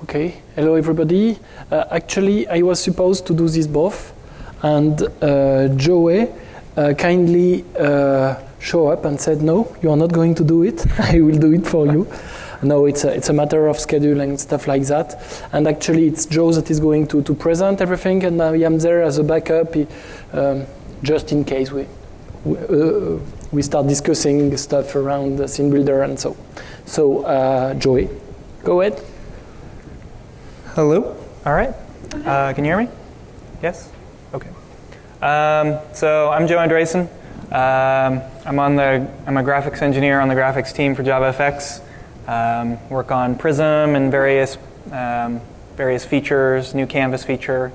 Okay, hello everybody. Actually, I was supposed to do this both, and Joey kindly showed up and said, no, you are not going to do it. I will do it for you. No, it's a matter of scheduling, stuff like that. And actually, it's Joe that is going to present everything, and I am there as a backup, just in case we start discussing stuff around the scene builder and so. So, Joey, go ahead. Hello. All right. Can you hear me? Yes? Okay. So I'm Joe Andresen. I'm a graphics engineer on the graphics team for JavaFX. Work on Prism and various features, new canvas feature.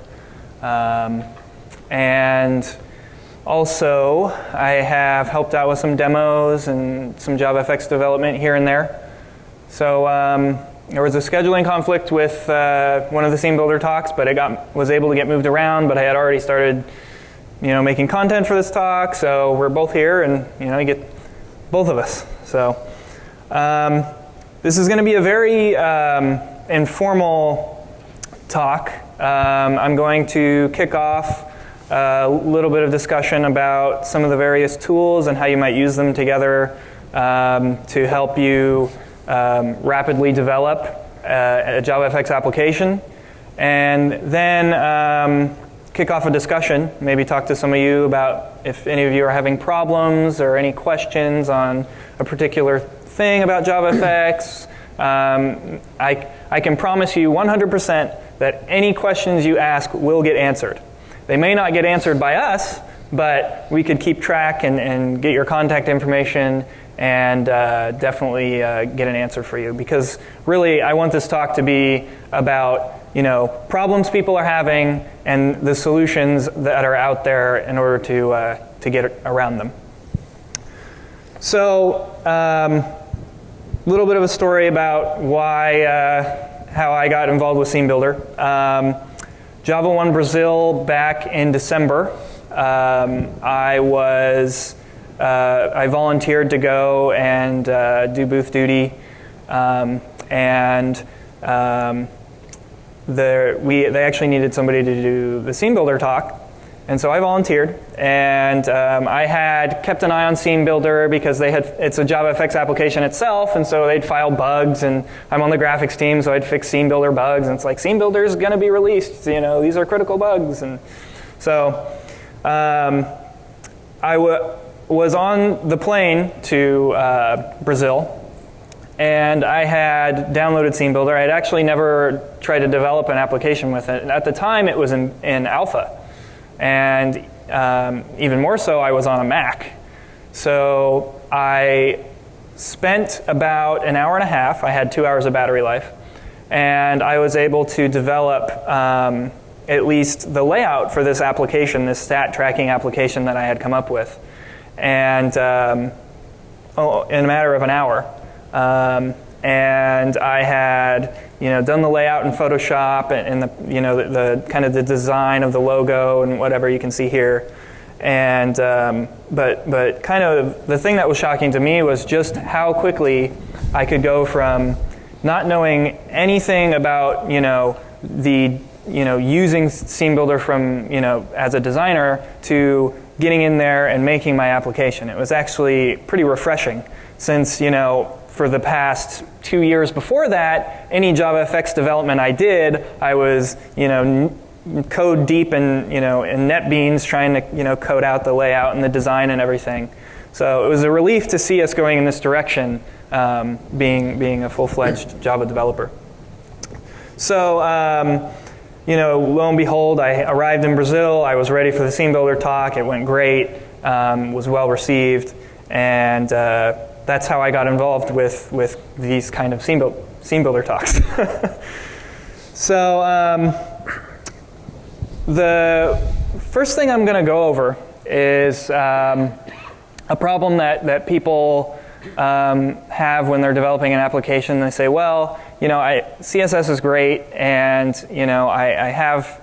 And also, I have helped out with some demos and some JavaFX development here and there. So there was a scheduling conflict with one of the Scene Builder talks, but it was able to get moved around. But I had already started, making content for this talk, so we're both here, and you get both of us. So this is going to be a very informal talk. I'm going to kick off a little bit of discussion about some of the various tools and how you might use them together to help you rapidly develop a JavaFX application, and then kick off a discussion, maybe talk to some of you about if any of you are having problems or any questions on a particular thing about JavaFX. I can promise you 100% that any questions you ask will get answered. They may not get answered by us, but we could keep track and get your contact information and definitely get an answer for you. Because really, I want this talk to be about problems people are having and the solutions that are out there in order to get around them. So, a little bit of a story about how I got involved with Scene Builder. Java won Brazil back in December. I volunteered to go and do booth duty, and they actually needed somebody to do the Scene Builder talk, and so I volunteered. And I had kept an eye on Scene Builder because it's a JavaFX application itself, and so they'd file bugs, and I'm on the graphics team, so I'd fix Scene Builder bugs, and it's like, Scene Builder is going to be released, these are critical bugs. And so I was on the plane to Brazil, and I had downloaded Scene Builder. I had actually never tried to develop an application with it. At the time, it was in alpha. And even more so, I was on a Mac. So I spent about an hour and a half. I had 2 hours of battery life. And I was able to develop at least the layout for this application, this stat tracking application that I had come up with. And in a matter of an hour. And I had done the layout in Photoshop and the kind of the design of the logo and whatever you can see here. And but kind of the thing that was shocking to me was just how quickly I could go from not knowing anything about using Scene Builder from as a designer to getting in there and making my application. It was actually pretty refreshing, since for the past 2 years before that, any JavaFX development I did, I was code deep in NetBeans, trying to code out the layout and the design and everything. So it was a relief to see us going in this direction, being a full-fledged Java developer. So lo and behold, I arrived in Brazil. I was ready for the Scene Builder talk. It went great, was well received, and that's how I got involved with these kind of Scene Builder talks. So the first thing I'm going to go over is a problem that people have when they're developing an application. They say, well, CSS is great, and I have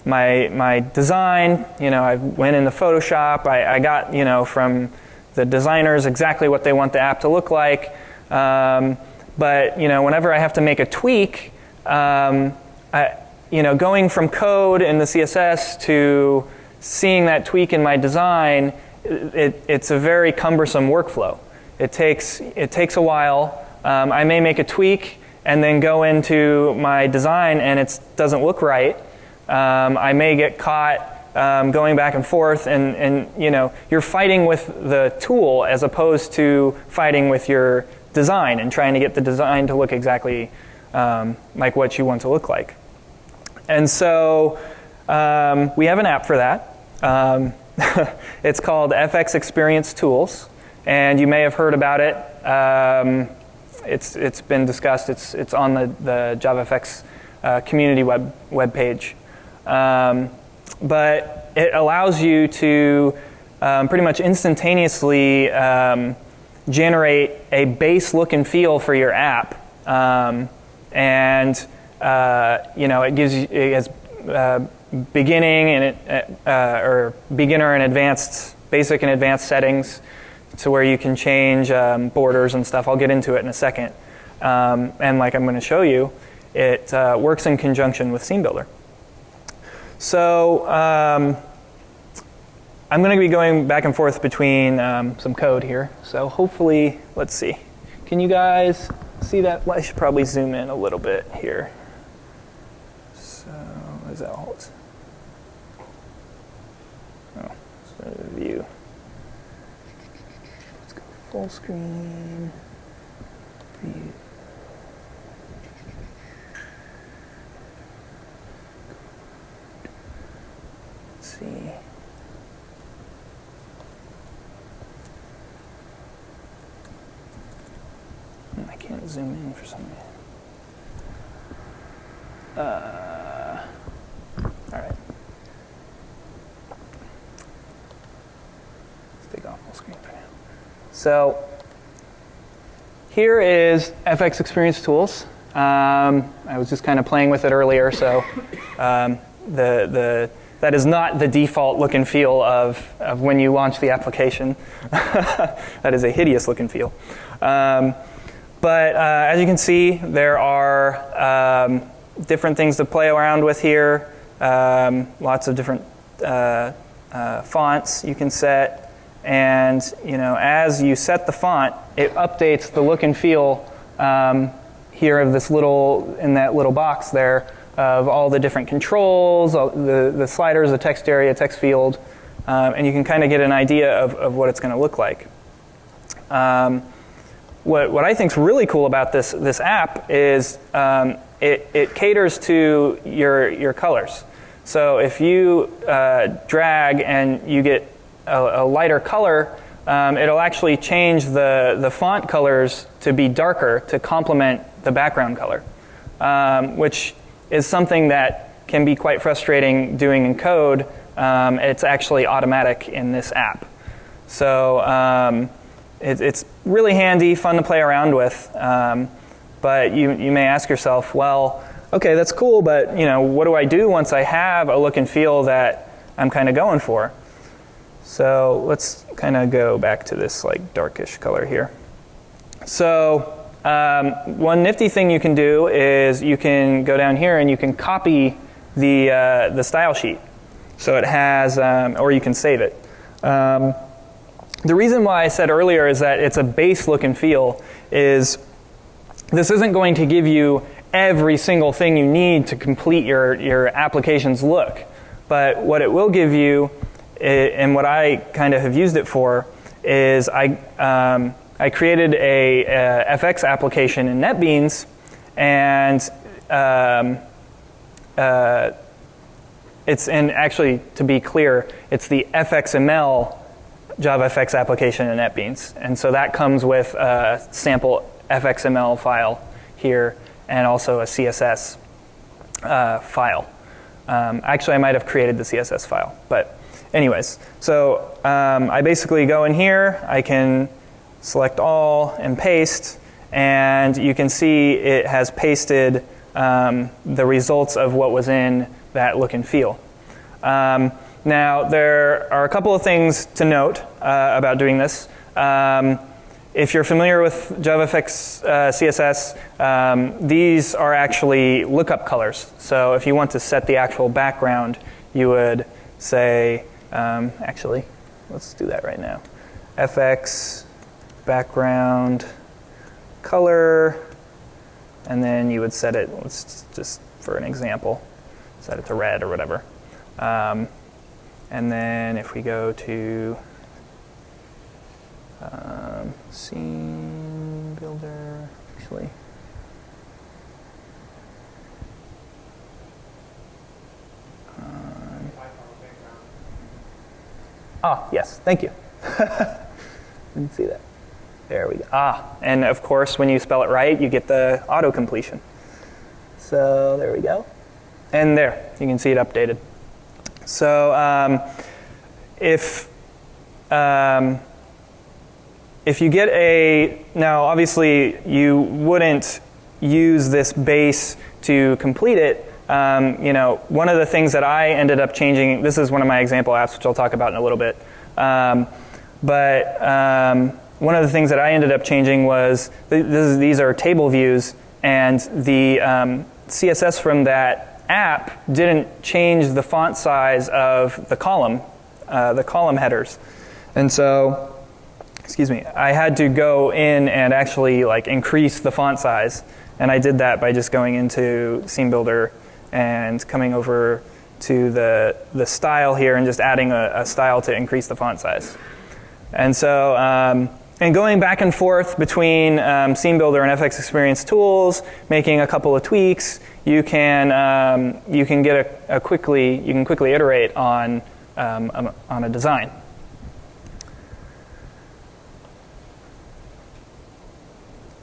my design. I went into Photoshop. I got from the designers exactly what they want the app to look like. But whenever I have to make a tweak, going from code in the CSS to seeing that tweak in my design, it's a very cumbersome workflow. It takes a while. I may make a tweak and then go into my design and it doesn't look right. I may get caught going back and forth, and you're fighting with the tool as opposed to fighting with your design and trying to get the design to look exactly like what you want to look like. And so we have an app for that. It's called FX Experience Tools, and you may have heard about it. It's been discussed. It's on the JavaFX community web page. But it allows you to pretty much instantaneously generate a base look and feel for your app, and it has beginning and or beginner and advanced, basic and advanced settings, to where you can change borders and stuff. I'll get into it in a second. And like I'm going to show you, it works in conjunction with Scene Builder. So I'm going to be going back and forth between some code here. So hopefully, let's see. Can you guys see that? I should probably zoom in a little bit here. So what does that hold? Oh, so view. Let's go full screen. View. See. I can't zoom in for some reason. All right. Let's take off full screen for now. So here is FX Experience Tools. I was just kind of playing with it earlier, so that is not the default look and feel of when you launch the application. That is a hideous look and feel. But as you can see, there are different things to play around with here. Lots of different fonts you can set. And as you set the font, it updates the look and feel here of this in that little box there, of all the different controls, the sliders, the text area, text field, and you can kind of get an idea of what it's going to look like. What I think is really cool about this app is it caters to your colors. So if you drag and you get a lighter color, it'll actually change the font colors to be darker to complement the background color, which is something that can be quite frustrating doing in code. It's actually automatic in this app. So it's really handy, fun to play around with. But you may ask yourself, well, okay, that's cool, but what do I do once I have a look and feel that I'm kind of going for? So let's kind of go back to this like darkish color here. So one nifty thing you can do is you can go down here and you can copy the style sheet. So it has, or you can save it. The reason why I said earlier is that it's a base look and feel is this isn't going to give you every single thing you need to complete your application's look. But what it will give you, and what I kind of have used it for, is I created a FX application in NetBeans, and actually, to be clear, it's the FXML JavaFX application in NetBeans. And so that comes with a sample FXML file here and also a CSS file. Actually, I might have created the CSS file. But anyways, so I basically go in here. I can select all and paste. And you can see it has pasted the results of what was in that look and feel. Now, there are a couple of things to note about doing this. if you're familiar with JavaFX CSS, these are actually lookup colors. So if you want to set the actual background, you would say, actually, let's do that right now. FX background color, and then you would set it, let's just for an example, set it to red or whatever. And then if we go to Scene Builder, actually. Yes, thank you. Didn't see that. There we go. And of course, when you spell it right, you get the auto completion. So there we go. And there, you can see it updated. So if you get now obviously you wouldn't use this base to complete it. One of the things that I ended up changing, this is one of my example apps, which I'll talk about in a little bit. One of the things that I ended up changing was, these are table views, and the CSS from that app didn't change the font size of the column headers. And so, I had to go in and actually increase the font size. And I did that by just going into Scene Builder and coming over to the style here and just adding a style to increase the font size. And so, and going back and forth between Scene Builder and FX Experience tools, making a couple of tweaks, you can quickly iterate on a design.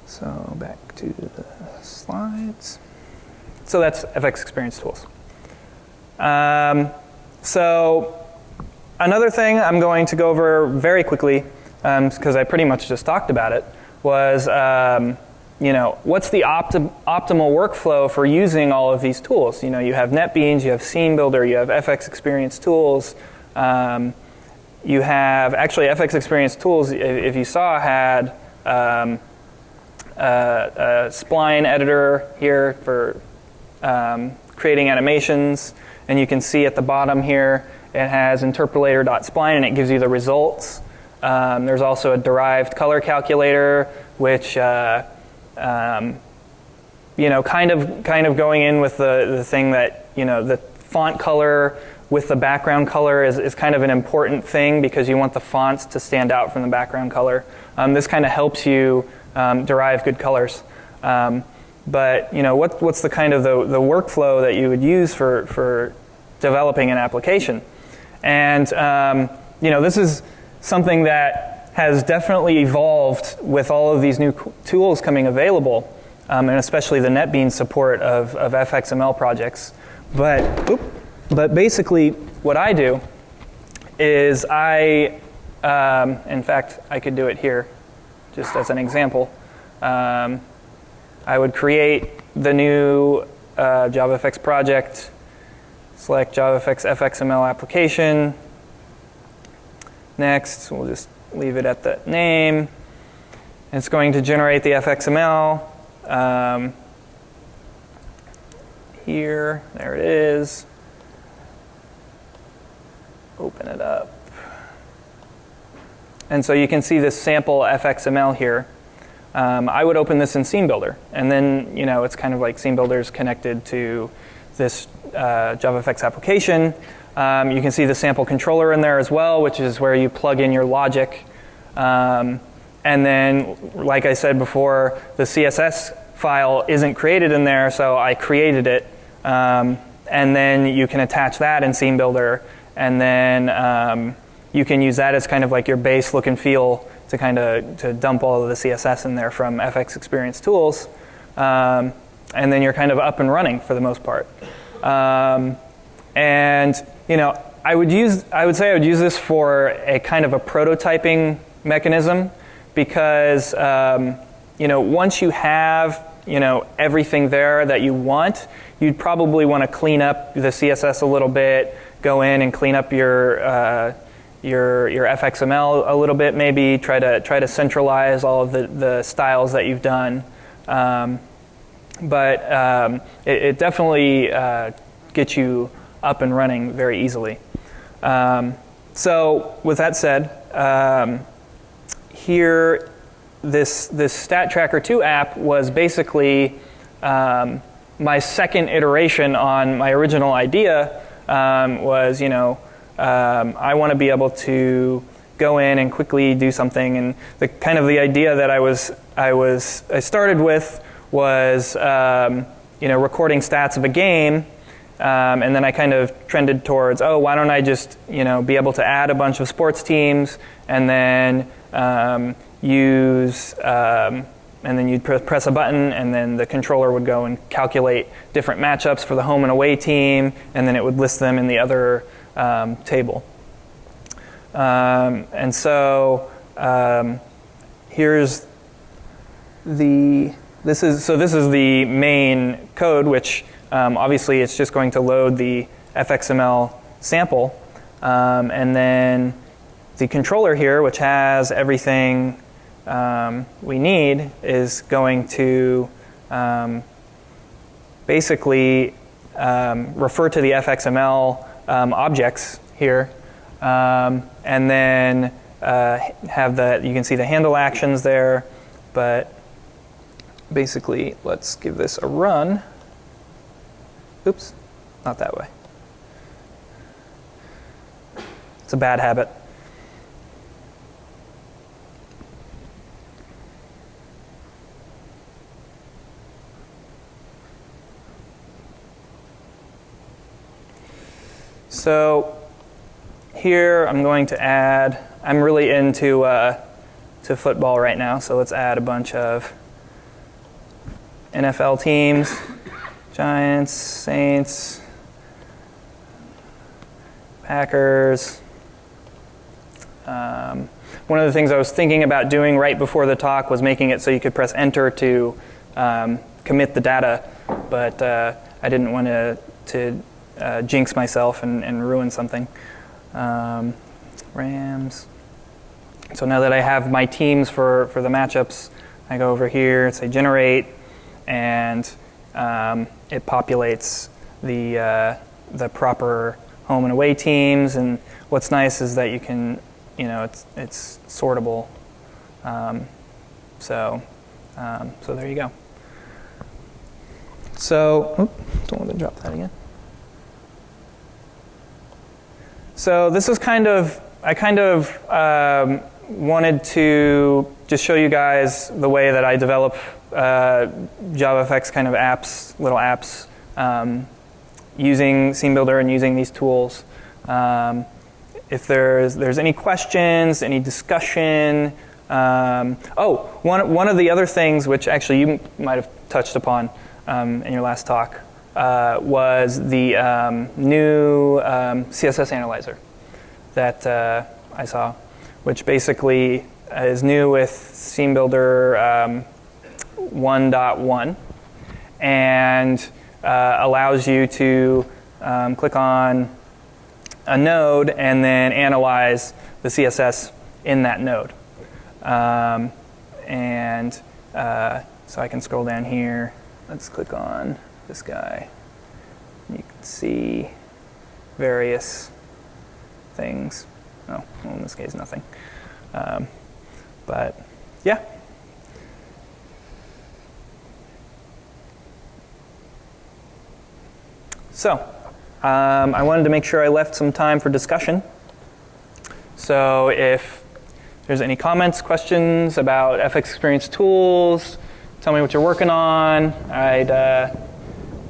So back to the slides. So that's FX Experience tools. So another thing I'm going to go over very quickly, because I pretty much just talked about it, was what's the optimal workflow for using all of these tools? You have NetBeans, you have Scene Builder, you have FX Experience tools. You have actually FX Experience tools. If you saw, had a spline editor here for creating animations, and you can see at the bottom here it has interpolator.spline, and it gives you the results. There's also a derived color calculator, which kind of going in with the thing that the font color with the background color is kind of an important thing, because you want the fonts to stand out from the background color. This kind of helps you derive good colors. But what's the kind of the workflow that you would use for developing an application? And this is something that has definitely evolved with all of these new tools coming available, and especially the NetBeans support of FXML projects. But basically, what I do is in fact, I could do it here, just as an example. I would create the new JavaFX project, select JavaFX FXML application. Next, we'll just leave it at the name. It's going to generate the FXML. Here, there it is. Open it up. And so you can see this sample FXML here. I would open this in Scene Builder, and then it's kind of like Scene Builder is connected to this JavaFX application. You can see the sample controller in there as well, which is where you plug in your logic. And then, like I said before, the CSS file isn't created in there, so I created it. And then you can attach that in Scene Builder, and then you can use that as kind of like your base look and feel to dump all of the CSS in there from FX Experience tools. And then you're kind of up and running for the most part. And I would say I would use this for a kind of a prototyping mechanism, because once you have everything there that you want, you'd probably want to clean up the CSS a little bit, go in and clean up your your FXML a little bit, maybe try to centralize all of the styles that you've done. But it definitely gets you up and running very easily. So with that said, here this Stat Tracker 2 app was basically my second iteration on my original idea. Was, you know, I want to be able to go in and quickly do something, and the idea that I started with was you know, recording stats of a game, and then I kind of trended towards, oh, why don't I just, you know, be able to add a bunch of sports teams and then and then you'd press a button, and then the controller would go and calculate different matchups for the home and away team, and then it would list them in the other table. And so here's this is the main code, which obviously it's just going to load the FXML sample, and then the controller here, which has everything we need, is going to basically refer to the FXML objects here, and then have you can see the handle actions there, but basically let's give this a run. Oops, not that way. It's a bad habit. So here I'm going to add, I'm really into to football right now, so let's add a bunch of NFL teams, Giants, Saints, Packers. One of the things I was thinking about doing right before the talk was making it so you could press enter to commit the data, but I didn't want to jinx myself and ruin something. Rams. So now that I have my teams for the matchups, I go over here and say generate, and it populates the proper home and away teams. And what's nice is that you can, you know, it's sortable. So there you go. So, don't want to drop that again. So this is I kind of wanted to just show you guys the way that I develop JavaFX kind of apps, little apps, using Scene Builder and using these tools. If there's any questions, any discussion. One of the other things which actually you might have touched upon in your last talk was the new CSS analyzer that I saw, which basically is new with Scene Builder 1.1 and allows you to click on a node and then analyze the CSS in that node. So I can scroll down here. Let's click on this guy. You can see various things. Oh, well, in this case, nothing. But yeah. So I wanted to make sure I left some time for discussion. So if there's any comments, questions about FX Experience tools, tell me what you're working on. I'd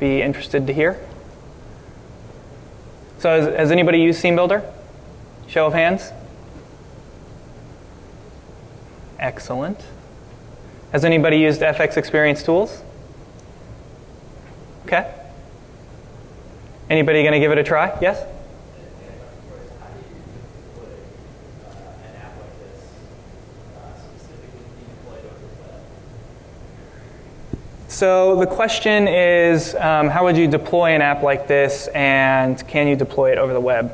be interested to hear. So has anybody used Scene Builder? Show of hands. Excellent. Has anybody used FX Experience tools? Okay. Anybody going to give it a try? Yes? So the question is, how would you deploy an app like this, and can you deploy it over the web?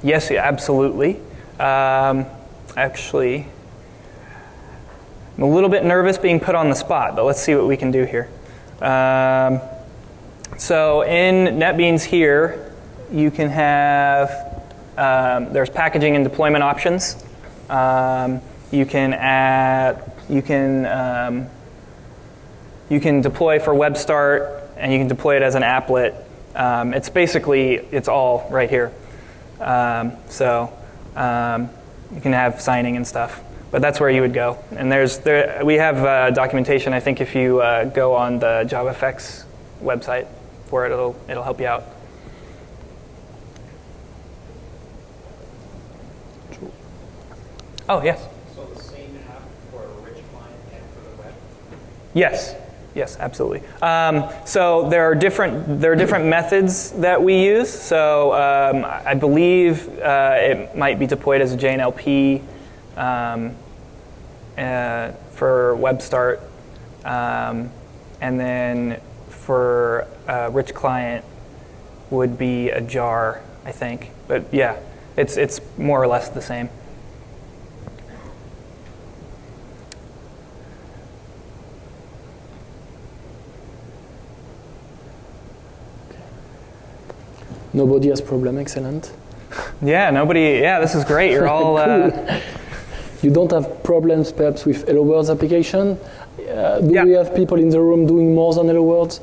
Yes, absolutely. Actually, I'm a little bit nervous being put on the spot, but let's see what we can do here. So in NetBeans here, you can have, there's packaging and deployment options. You can deploy for web start, and you can deploy it as an applet. It's basically, it's all right here. So you can have signing and stuff, but that's where you would go. And we have documentation. I think if you go on the JavaFX website for it, it'll help you out. Oh, yes. So the same app for a rich client and for the web? Yes. Yes, absolutely. So there are different methods that we use. So I believe it might be deployed as a JNLP for web start, and then for rich client would be a jar, I think. But yeah, it's more or less the same. Nobody has problem. Excellent. Yeah, yeah, this is great. You're all. Cool. You don't have problems perhaps with Hello World application? Do we have people in the room doing more than Hello World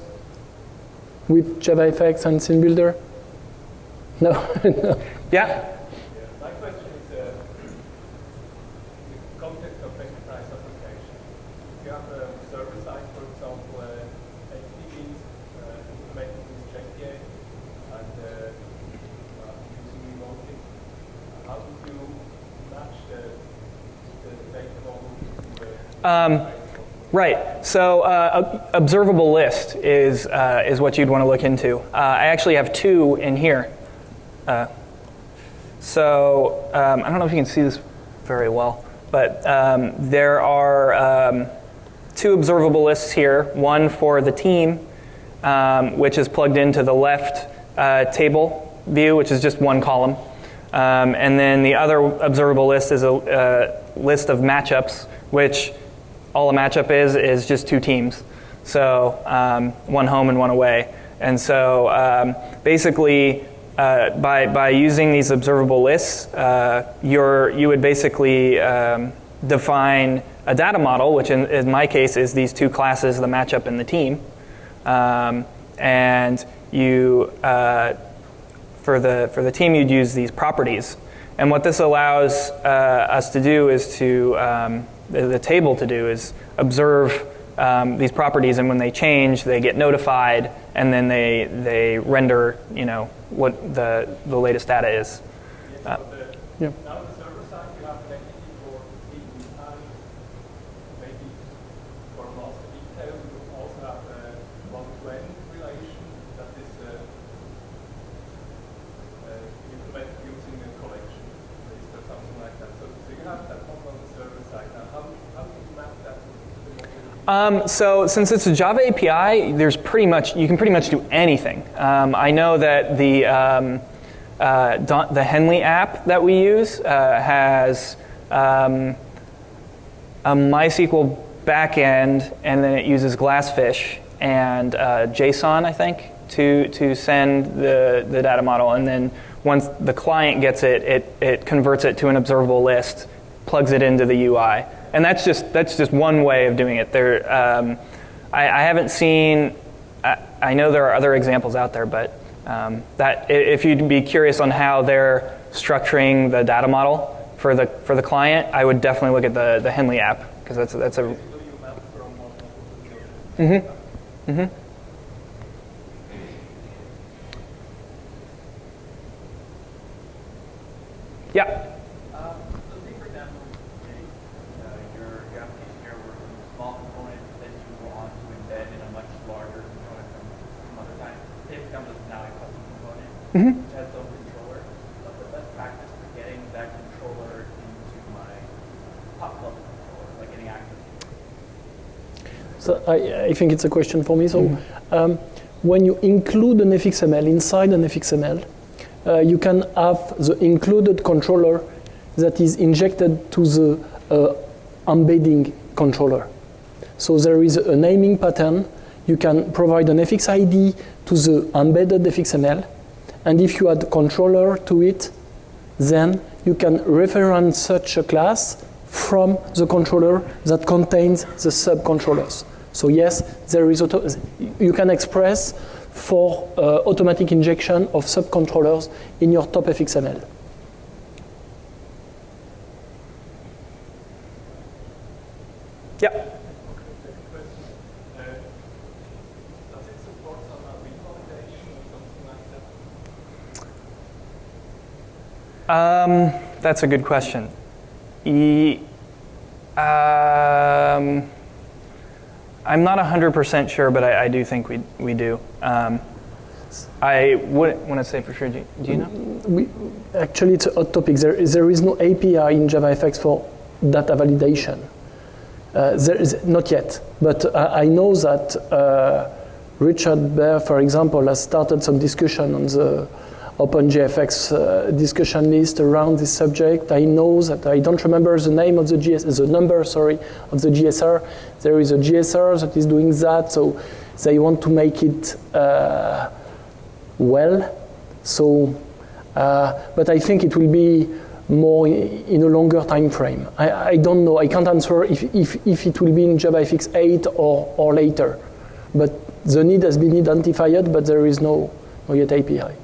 with JavaFX and Scene Builder? No. No. Yeah. My question is the context of enterprise application. If you have a server side, for example, NetBeans implementing this JPA and using remotely, how would you match the data model to the Right. So observable list is what you'd want to look into. I actually have two in here. I don't know if you can see this very well, but there are two observable lists here. One for the team, which is plugged into the left table view, which is just one column. And then the other observable list is a list of matchups, which all a matchup is just two teams. So one home and one away. And so basically, by using these observable lists, you would basically define a data model, which in my case is these two classes, the matchup and the team. And you, for the team, you'd use these properties. And what this allows us to do is the table to do is observe these properties, and when they change, they get notified, and then they render, what the latest data is. Now on the server side, you have an entity for team and maybe for master detail, you also have a one-to-one relation that is implemented using a collection list or something like that. So you have that model on the server side. Now how do you map that to the model? So since it's a Java API, you can pretty much do anything. I know that the Henley app that we use has a MySQL backend, and then it uses Glassfish and JSON, I think, to send the data model. And then once the client gets it converts it to an observable list, plugs it into the UI. And that's just one way of doing it. I haven't seen. I know there are other examples out there, but that if you'd be curious on how they're structuring the data model for the client, I would definitely look at the Henley app, because that's a. Yeah. So say for example, your application here works with a small component that you want to embed in a much larger component some other time. Say it becomes now a custom component, which has its own controller. What's the best practice for getting that controller into my top level controller, like getting access to it? So I think it's a question for me. So when you include an FXML inside an FXML, you can have the included controller that is injected to the embedding controller. So there is a naming pattern. You can provide an FX ID to the embedded FXML, and if you add controller to it, then you can reference such a class from the controller that contains the subcontrollers. So yes, there is you can express for automatic injection of subcontrollers in your top FXML. Yeah. Second question. Does it support some revalidation or something like that? That's a good question. I'm not 100% sure, but I do think we do. I wouldn't want to say for sure. Do you know? Actually, it's a hot topic. There is no API in JavaFX for data validation. There is not yet, but I know that Richard Baer, for example, has started some discussion on the OpenJFX discussion list around this subject. I know that I don't remember the name of the number of the GSR. There is a GSR that is doing that, so they want to make it well. So, but I think it will be more in a longer time frame. I don't know. I can't answer if it will be in JavaFX 8 or later. But the need has been identified, but there is no yet API.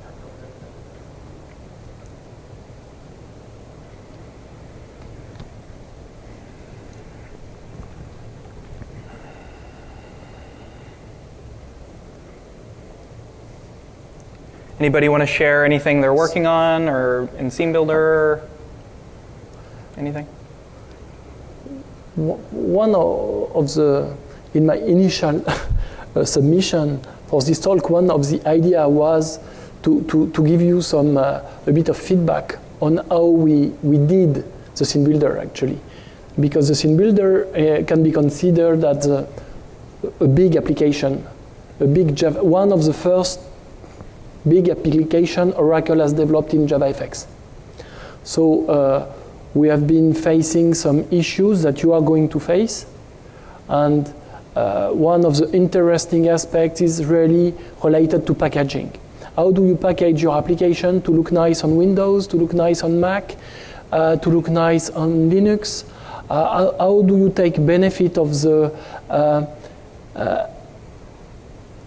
Anybody want to share anything they're working on or in Scene Builder? Anything? One of the, in my initial submission for this talk, one of the idea was to give you some a bit of feedback on how we did the Scene Builder actually, because the Scene Builder can be considered as a big application, one of the first big application Oracle has developed in JavaFX. So we have been facing some issues that you are going to face, and one of the interesting aspects is really related to packaging. How do you package your application to look nice on Windows, to look nice on Mac, to look nice on Linux? How do you take benefit of the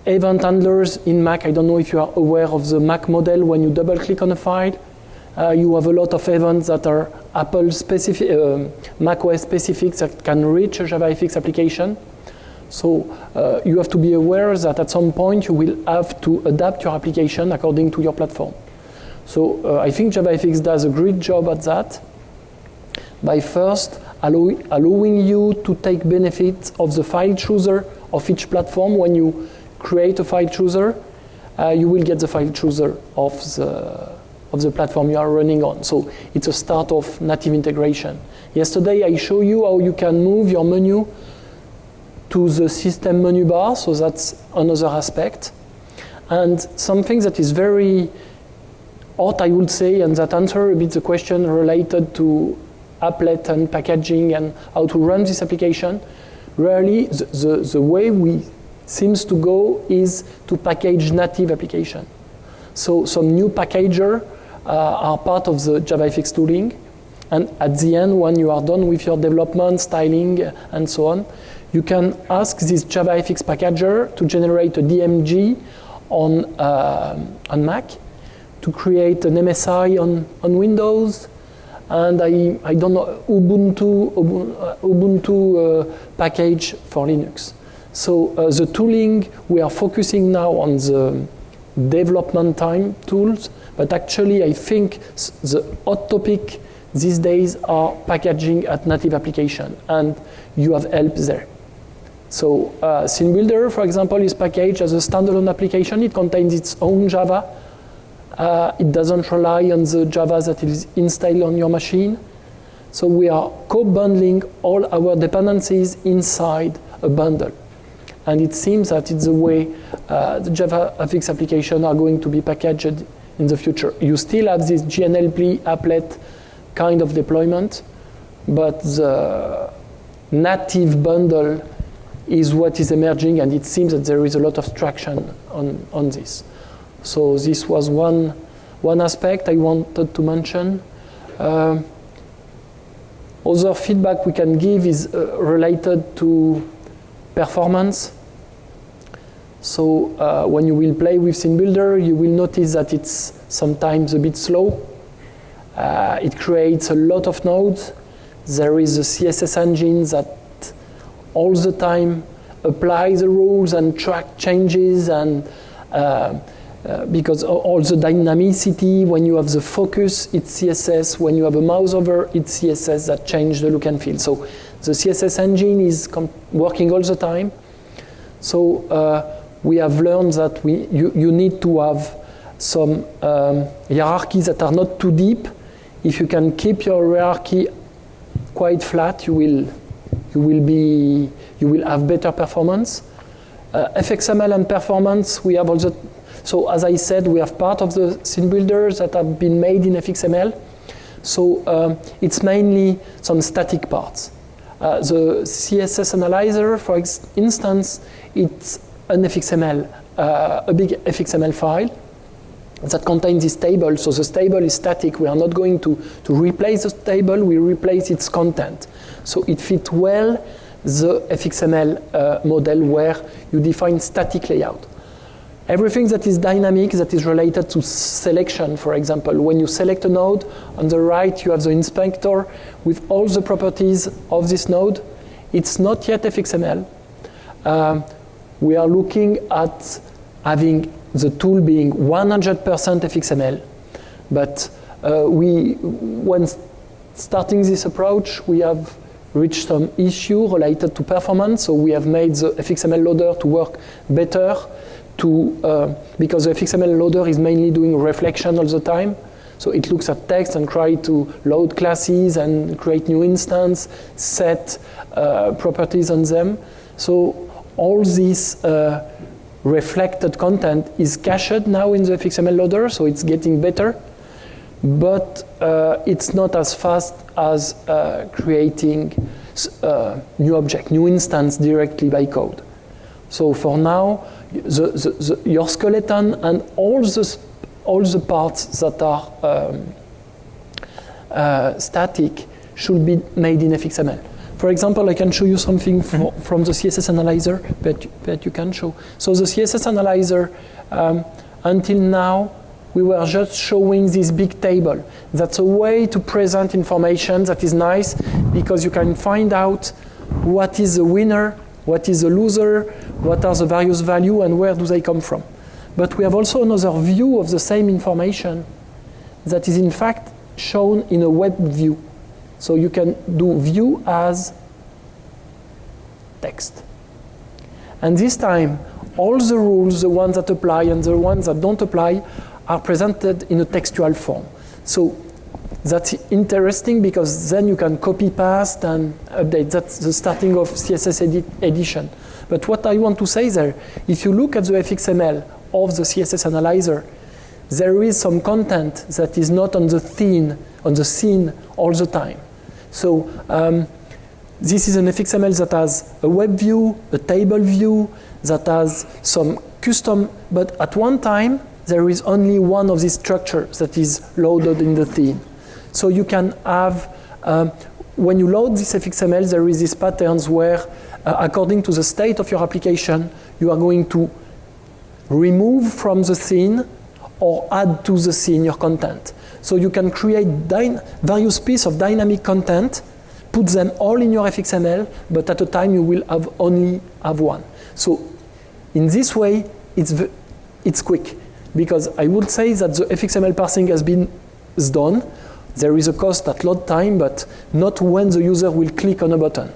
event handlers in Mac? I don't know if you are aware of the Mac model. When you double click on a file, you have a lot of events that are Apple specific, Mac OS specific, that can reach a JavaFX application. So you have to be aware that at some point you will have to adapt your application according to your platform. So I think JavaFX does a great job at that by first allowing you to take benefit of the file chooser of each platform. When you create a file chooser, you will get the file chooser of the platform you are running on. So it's a start of native integration. Yesterday I showed you how you can move your menu to the system menu bar, so that's another aspect. And something that is very hot, I would say, and that answer a bit the question related to applet and packaging and how to run this application. Really, the way we seems to go is to package native application. So some new packager are part of the JavaFX tooling, and at the end, when you are done with your development, styling, and so on, you can ask this JavaFX packager to generate a DMG on Mac, to create an MSI on Windows, and I don't know, Ubuntu package for Linux. So the tooling, we are focusing now on the development time tools, but actually I think the hot topic these days are packaging at native application, and you have help there. So Scene Builder, for example, is packaged as a standalone application. It contains its own Java. It doesn't rely on the Java that is installed on your machine. So we are co-bundling all our dependencies inside a bundle. And it seems that it's the way the JavaFX applications are going to be packaged in the future. You still have this GNLP applet kind of deployment, but the native bundle is what is emerging, and it seems that there is a lot of traction on this. So this was one aspect I wanted to mention. Other feedback we can give is related to performance. So when you will play with Scene Builder, you will notice that it's sometimes a bit slow. It creates a lot of nodes. There is a CSS engine that all the time applies the rules and track changes, and because all the dynamicity, when you have the focus, it's CSS. When you have a mouse over, it's CSS that change the look and feel. So the CSS engine is working all the time. So we have learned that you need to have some hierarchies that are not too deep. If you can keep your hierarchy quite flat, you will have better performance. FXML and performance, we have also. So as I said, we have part of the scene builders that have been made in FXML. So it's mainly some static parts. The CSS analyzer, for instance, it's an FXML, a big FXML file that contains this table. So the table is static. We are not going to replace the table. We replace its content. So it fits well the FXML model where you define static layout. Everything that is dynamic, that is related to selection, for example, when you select a node, on the right you have the inspector with all the properties of this node. It's not yet FXML. We are looking at having the tool being 100% FXML, but when starting this approach, we have reached some issue related to performance, so we have made the FXML loader to work better, because the FXML loader is mainly doing reflection all the time. So it looks at text and tries to load classes and create new instance, set properties on them. So all this reflected content is cached now in the FXML loader, so it's getting better. But it's not as fast as creating new object, new instance directly by code. So for now, your skeleton and all the parts that are static should be made in FXML. For example, I can show you something from the CSS analyzer that you can show. So the CSS analyzer, until now, we were just showing this big table. That's a way to present information that is nice, because you can find out what is the winner, what is the loser, what are the various values, and where do they come from. But we have also another view of the same information that is in fact shown in a web view. So you can do view as text. And this time, all the rules, the ones that apply and the ones that don't apply, are presented in a textual form. So that's interesting, because then you can copy paste and update. That's the starting of CSS edition. But what I want to say there, if you look at the FXML of the CSS analyzer, there is some content that is not on the scene all the time. So this is an FXML that has a web view, a table view, that has some custom, but at one time, there is only one of these structures that is loaded in the theme. So you can have, when you load this FXML, there is these patterns where, according to the state of your application, you are going to remove from the scene or add to the scene your content. So you can create various pieces of dynamic content, put them all in your FXML, but at a time you will only have one. So in this way, it's quick. Because I would say that the FXML parsing is done. There is a cost at load time, but not when the user will click on a button.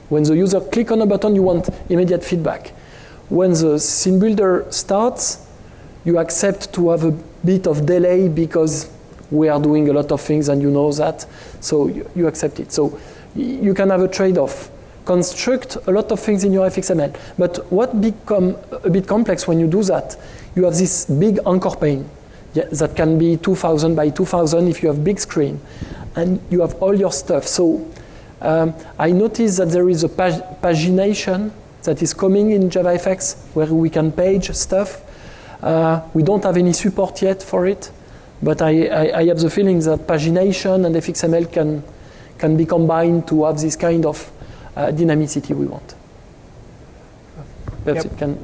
When the user clicks on a button, you want immediate feedback. When the scene builder starts, you accept to have a bit of delay, because we are doing a lot of things and you know that, so you accept it. So you can have a trade-off. Construct a lot of things in your FXML. But what becomes a bit complex when you do that, you have this big anchor pane that can be 2000 by 2000 if you have big screen. and you have all your stuff. So I noticed that there is a pagination that is coming in JavaFX where we can page stuff. We don't have any support yet for it, but I have the feeling that pagination and fxml can be combined to have this kind of dynamicity we want. That's Yep. it. Can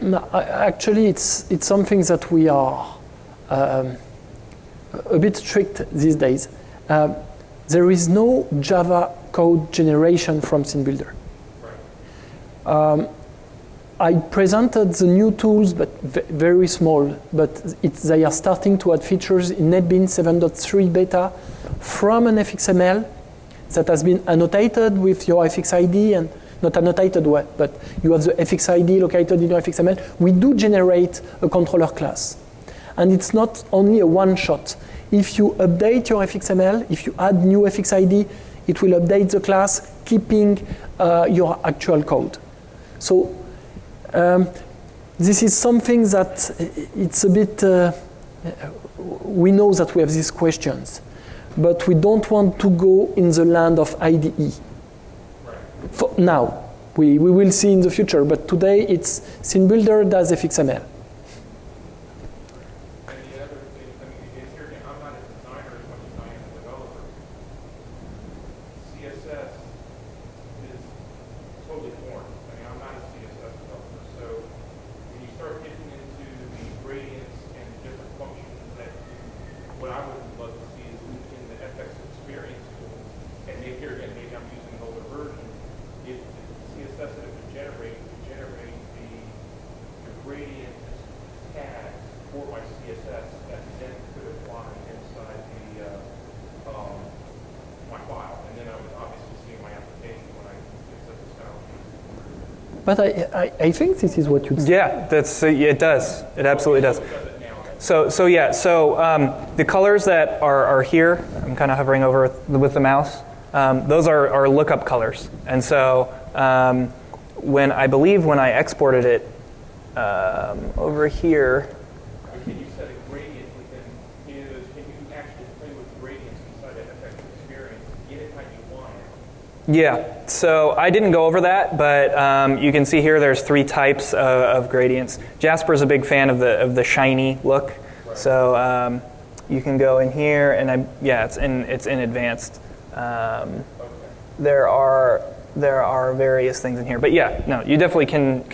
No, actually, it's something that we are a bit strict these days. There is no Java code generation from Scene Builder. I presented the new tools, but very small. But they are starting to add features in NetBeans 7.3 beta from an fxml that has been annotated with your fx ID and not annotated what, but you have the fx ID located in your fxml. We do generate a controller class. And it's not only a one-shot. If you update your fxml, if you add new fx ID, it will update the class, keeping your actual code. So this is something that it's a bit, we know that we have these questions, but we don't want to go in the land of IDE. For now, we will see in the future, but today it's Scene Builder does fxml. But I think this is what you said. Yeah, that's it does. It absolutely does. So the colors that are here, I'm kind of hovering over with the mouse. Those are lookup colors, and so when I exported it over here. Can you set a gradient within? Can you actually play with gradients inside that FX experience? Get it how you want it. Yeah. So I didn't go over that, but you can see here there's 3 types of gradients. Jasper's a big fan of the shiny look, right. So you can go in here, and it's in advanced. Okay. There are various things in here, but yeah, no, you definitely can.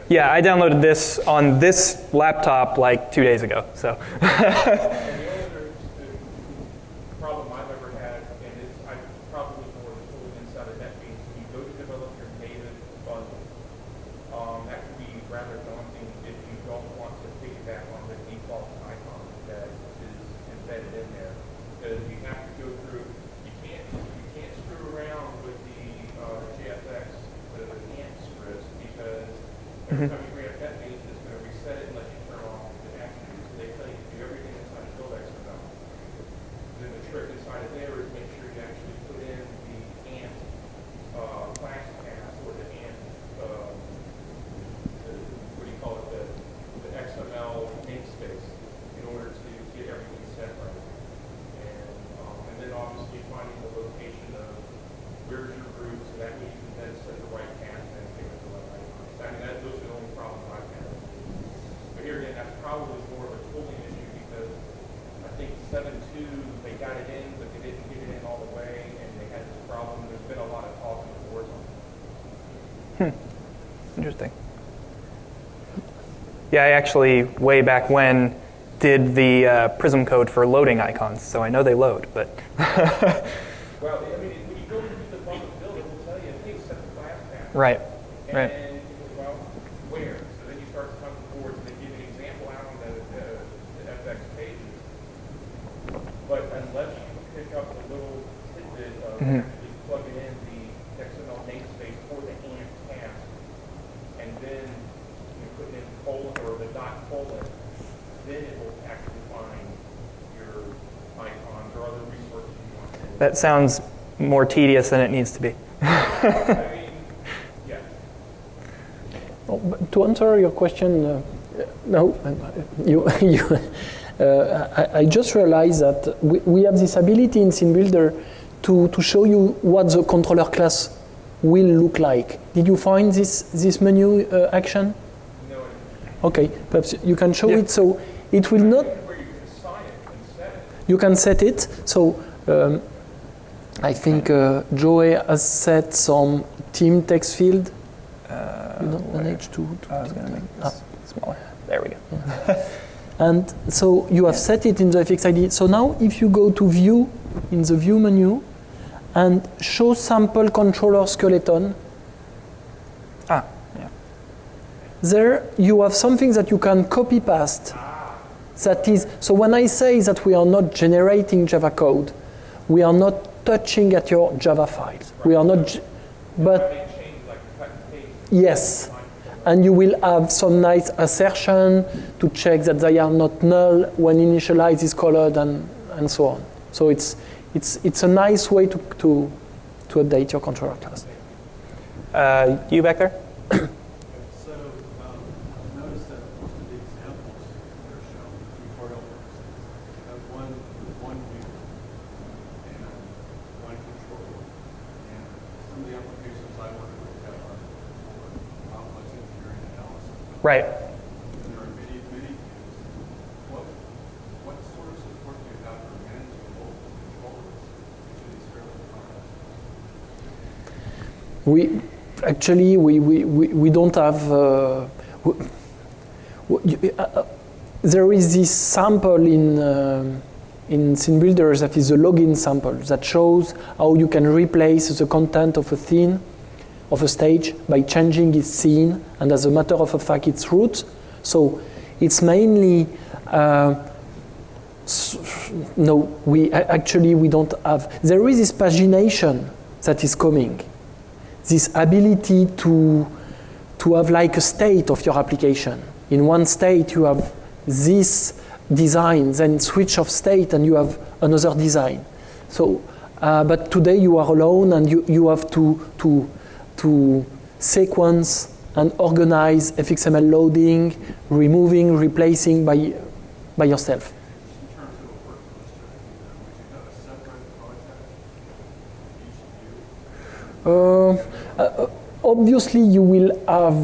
Yeah, I downloaded this on this laptop like 2 days ago. So. Problem I've ever had, and it's probably more the tooling inside of NetBeans, when you go to develop your native bundle, that can be rather daunting if you don't want to piggyback on the default icon that is embedded in there, because you have to go through. You can't screw around with the JFX, the ant scripts, because every time you bring up NetBeans, it's going to reset it unless you turn off the attributes. They tell you to do everything inside of build XML. Then the trick inside of there is make sure you actually put in the ant class path or the ant, what do you call it, the XML namespace in order to get everything set right. And then obviously finding the location of where's your group, so that way you can then set the right path and pick up the right icons. I mean, those are the only problems I've had. But here again, that's probably more of a tooling issue because I think 7.2, they got it in, but they didn't get it in all the way, and they had this problem. There's been a lot of talk in the boards on it. Interesting. Yeah, I actually, way back when, did the Prism code for loading icons, so I know they load, but... Well, I mean, when you go into the bundle build, it will tell you, hey, set the class path. Right, and right. And, well, where? So then you start to come to boards, and they give you an example out on the FX pages. But unless you pick up the little tidbit of actually plugging in the That sounds more tedious than it needs to be. I mean, yeah. Oh, but to answer your question, no, I just realized that we have this ability in Scene Builder to show you what the controller class will look like. Did you find this menu action? No. Okay, perhaps you can show Yeah. it. So it will not. Where you can assign it and set it. You can set it. So I think Joey has set some team text field. You don't manage to I was going to make this smaller. There we go. And so you have set it in the FX ID. So now if you go to View in the View menu and show sample controller skeleton, Ah, yeah. there you have something that you can copy paste. That is, so when I say that we are not generating Java code, we are not touching at your Java files. We are not, but They change like cut and paste. yes. And you will have some nice assertion to check that they are not null when initialize is colored and so on. So it's a nice way to update your controller class. You back there? So notice that most of the examples that are shown, tutorial purposes, have one view and one controller. And some of the applications I work with have are more complex engineering analysis. Right. And there are many views. What sort of support do you have for managing multiple controllers? Usually it's fairly complex. We don't have. There is this sample in Scene Builder that is a login sample that shows how you can replace the content of a scene, of a stage, by changing its scene, and as a matter of fact, its root. So it's mainly. No, we don't have. There is this pagination that is coming. This ability to have like a state of your application. In one state you have this design, then switch of state and you have another design. So, but today you are alone and you have to sequence and organize FXML loading, removing, replacing by yourself. In terms of a work list, would you have a separate project for each view? Obviously, you will have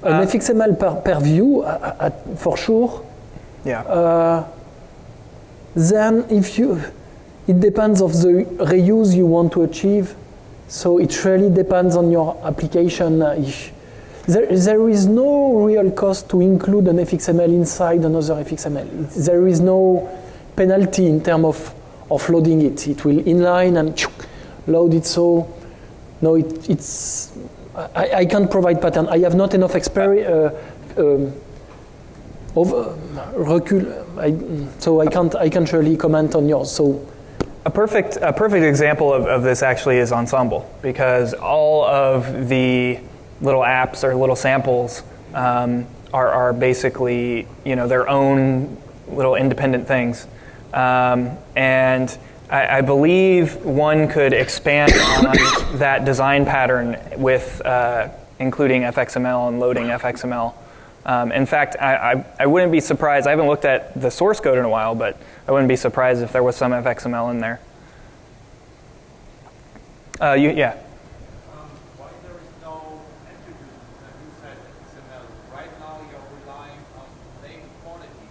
an FXML per view, for sure. Yeah. Then, it depends of the reuse you want to achieve. So it really depends on your application. There is no real cost to include an FXML inside another FXML. There is no penalty in terms of loading it. It will inline and load it. So no, I can't provide pattern. I have not enough so I can't really comment on yours. So A perfect example of this actually is Ensemble, because all of the little apps or little samples are basically their own little independent things, and I believe one could expand on that design pattern with including FXML and loading FXML. In fact, I wouldn't be surprised. I haven't looked at the source code in a while, but I wouldn't be surprised if there was some FXML in there. Yeah. Why there is no attribute inside XML? Right now you're relying on name quality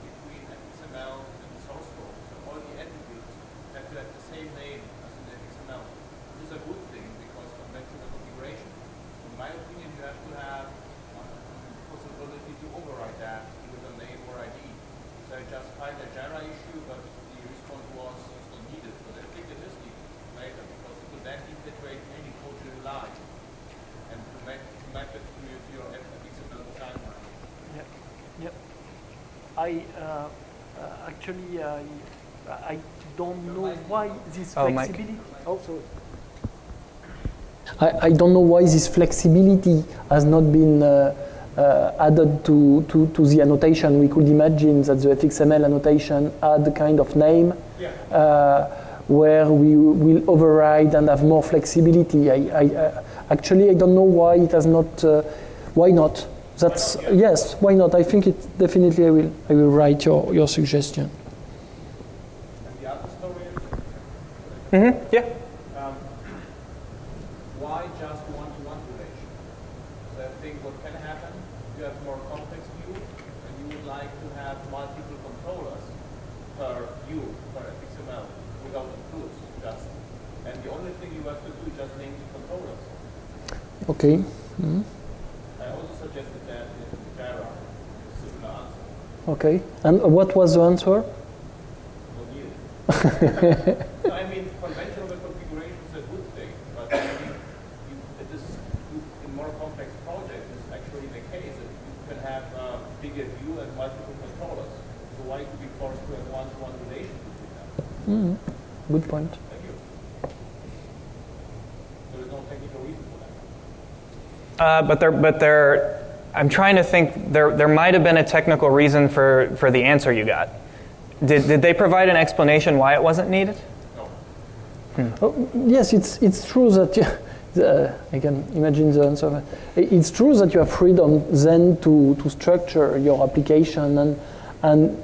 between XML and the source code. So all the attributes have to have the same name as in the XML. This is a good thing because compared to the configuration, in my opinion, you have to have the possibility to override that with a name or ID. So I just filed a Jira issue, but the response was it's not needed. But I think it is needed later because it will then integrate any code you like and to map it to your XML timeline. Yep. I don't know why this flexibility. Oh, sorry. I don't know why this flexibility has not been added to the annotation. We could imagine that the fxml annotation had a kind of name where we will override and have more flexibility. Actually, I don't know why it has not. Why not? That's yes. Why not? I think it definitely. I will write your suggestion. And the other story is, Yeah. why just one-to-one relation? So I think what can happen, you have more complex view, and you would like to have multiple controllers per view, per XML, without includes, just. And the only thing you have to do is just name the controllers. Okay. I also suggested that in Java, a similar answer. Okay. And what was the answer? No need. So I mean, conventional configuration is a good thing, but I mean, it is in more complex projects. It's actually the case that you can have a bigger view and multiple controllers. So why to be forced to have one-to-one relation between them? Good point. Thank you. There is no technical reason for that. I'm trying to think. There might have been a technical reason for the answer you got. Did they provide an explanation why it wasn't needed? Yes, it's true that I can imagine the answer. It's true that you have freedom then to structure your application and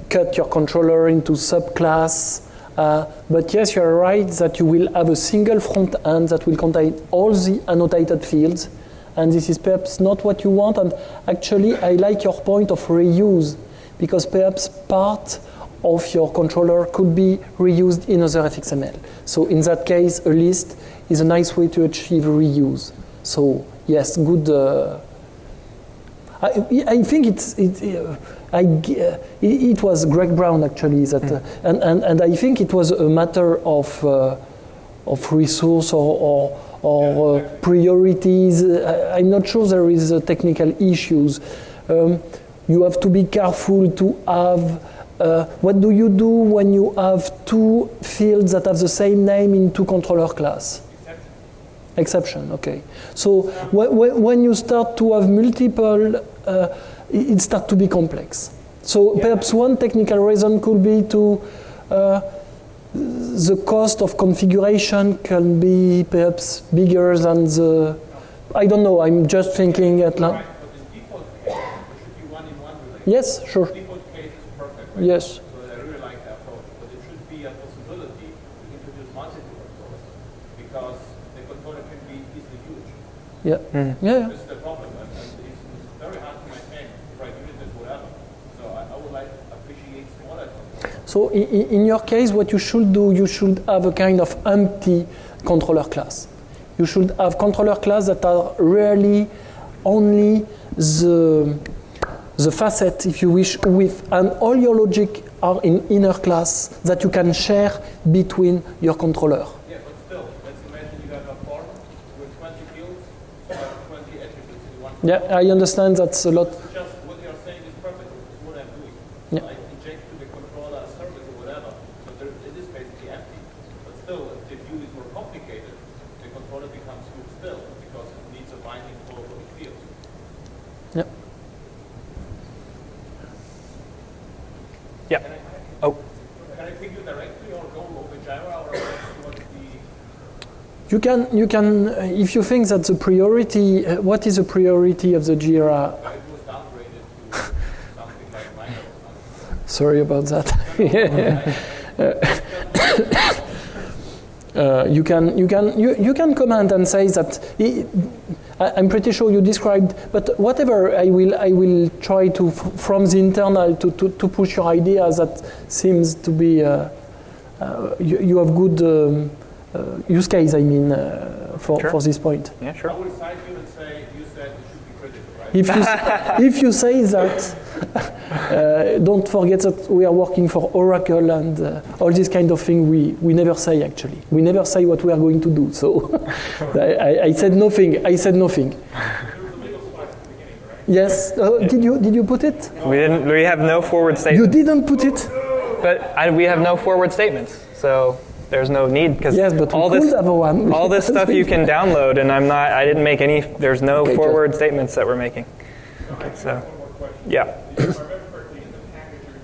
cut your controller into subclass. But yes, you are right that you will have a single front end that will contain all the annotated fields, and this is perhaps not what you want. And actually, I like your point of reuse, because perhaps part of your controller could be reused in other fxml. So in that case, a list is a nice way to achieve reuse. So yes, good. I think it was Greg Brown actually that, and I think it was a matter of resource or priorities. I'm not sure there is technical issues. You have to be careful to have. What do you do when you have two fields that have the same name in two controller class? Exception, okay. So when you start to have multiple, it starts to be complex. So perhaps one technical reason could be to the cost of configuration can be perhaps bigger than the. I don't know. I'm just thinking at now. Right, but in default case, there should be one-in-one relation. Yes, sure. Default case is perfect. Right? Yes. So I really like that approach, but it should be a possibility to introduce multiple controllers, because the controller can be easily huge. Yeah. Yeah. This is the problem, and it's very hard to maintain, right, unit and whatever. So I would like to appreciate smaller controllers. So in your case, what you should do, you should have a kind of empty controller class. You should have controller class that are really only the facet, if you wish, with, and all your logic are in inner class that you can share between your controller. Yeah, but still, let's imagine you have a form with 20 fields, 20 attributes in one. Yeah, I understand that's a lot. Just what you're saying is perfect. It's what I'm doing. Yeah. I inject to the controller a service or whatever, so it is basically empty. But still, if the view is more complicated, the controller becomes huge still, because it needs a binding for the fields. Yeah. Yeah. Oh. Can I pick you directly or go over Java or what's the... You can, if you think that the priority, what is the priority of the Jira? It was downgraded to something like minor. Sorry about that. You can comment and say that I'm pretty sure you described, but whatever I will try to from the internal to push your ideas that seems to be you have good use case. I mean for this point. Yeah, sure. I will cite you and say you said it should be critical, right? If you say that, don't forget that we are working for Oracle and all this kind of thing. We never say actually. We never say what we are going to do. So I said nothing. I said nothing. Yes. Did you put it? We didn't. We have no forward You statements. didn't put it. But we have no forward statements. So there's no need because Yes, but all we this could have one. all this stuff you can download, and I didn't make any. There's no Okay, forward statements that we're making. So, One more question. yeah. If I remember correctly, in the package or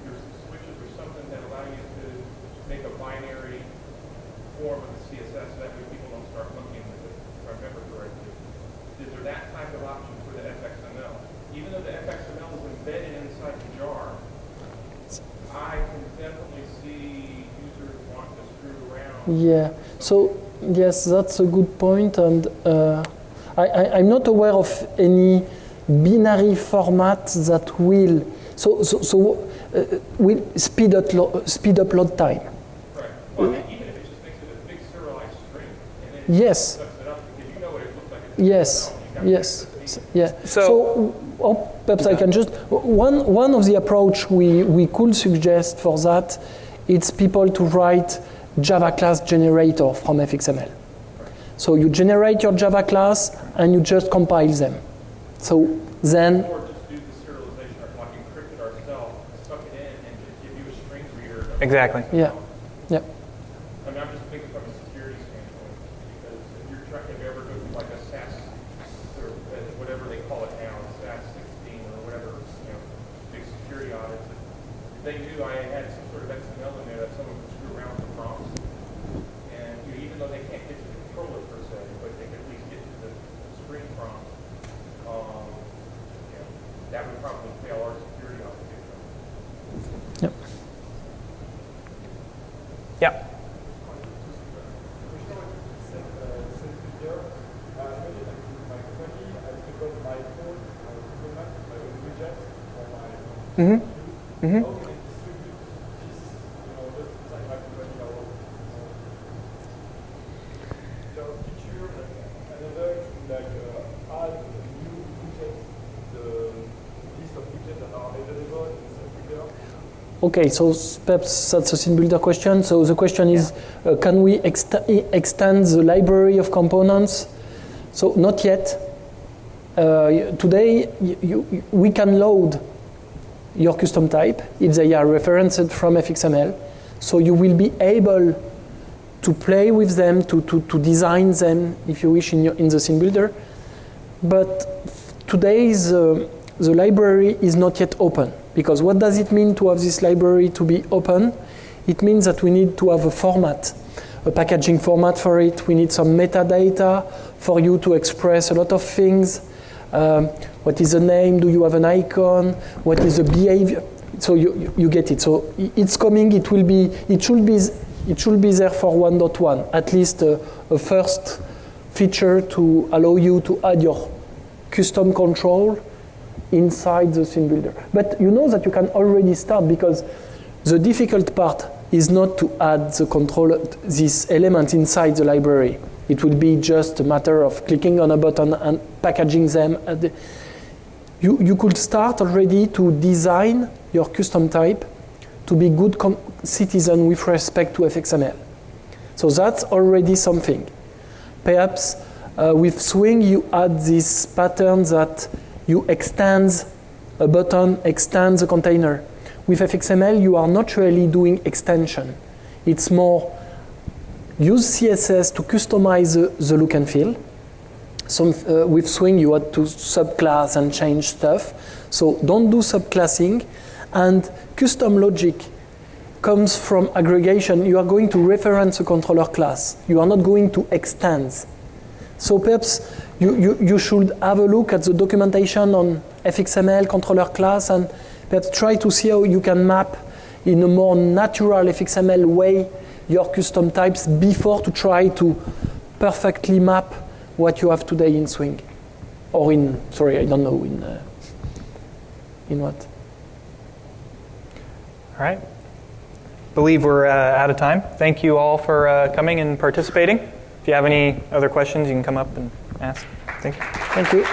your switches or something that allow you to make a binary form of the CSS, so that way people don't start looking with it, if I remember correctly. Is there that type of option for the FXML? Even though the FXML is embedded inside the jar, I can definitely see users want to screw around. Yeah. So yes, that's a good point, and I'm not aware of any binary format that will will speed up load time. Right. Well, even if it just makes it a big serialized string, and then Yes. sucks it up, because you know what it looks like. Yes. Yes. Yeah. So- Perhaps I can just one of the approach we could suggest for that, it's people to write Java class generator from FXML. So you generate your Java class and you just compile them. So then, Or just do the serialization, or like encrypt it ourselves, suck it in, and just give you a string reader. Exactly. yeah. I mean, I'm just thinking from a security standpoint, because if you're trying, if you ever go to like a SAS, or whatever they call it now, SAS 16 or whatever, big security audits, if they knew I had some sort of XML in there that someone could screw around with the prompts, and even though they can't get to the controller per se, but they can at least get to the screen prompt, that would probably fail our security audit. Yep. Yeah. Mm-hmm. Mm-hmm. Okay, so perhaps that's a scene builder question. So the question is, can we extend the library of components? So not yet. Today, we can load your custom type if they are referenced from FXML. So you will be able to play with them, to design them, if you wish, in the scene builder. But today, the library is not yet open. Because what does it mean to have this library to be open? It means that we need to have a format, a packaging format for it. We need some metadata for you to express a lot of things. What is the name? Do you have an icon? What is the behavior? So you get it. So it's coming. It should be there for 1.1. At least a first feature to allow you to add your custom control inside the scene builder. But you know that you can already start, because the difficult part is not to add the control, this element inside the library. It will be just a matter of clicking on a button and packaging them. You could start already to design your custom type to be good citizen with respect to FXML. So that's already something. Perhaps with Swing you add this pattern that you extend a button, extend the container. With FXML, you are not really doing extension. It's more use CSS to customize the look and feel. With Swing, you had to subclass and change stuff. So don't do subclassing. And custom logic comes from aggregation. You are going to reference a controller class. You are not going to extend. So perhaps you should have a look at the documentation on FXML controller class and perhaps try to see how you can map in a more natural FXML way your custom types before to try to perfectly map what you have today in Swing. Or in, sorry, I don't know, in what? All right. Believe we're out of time. Thank you all for coming and participating. If you have any other questions, you can come up and ask. Thank you. Thank you.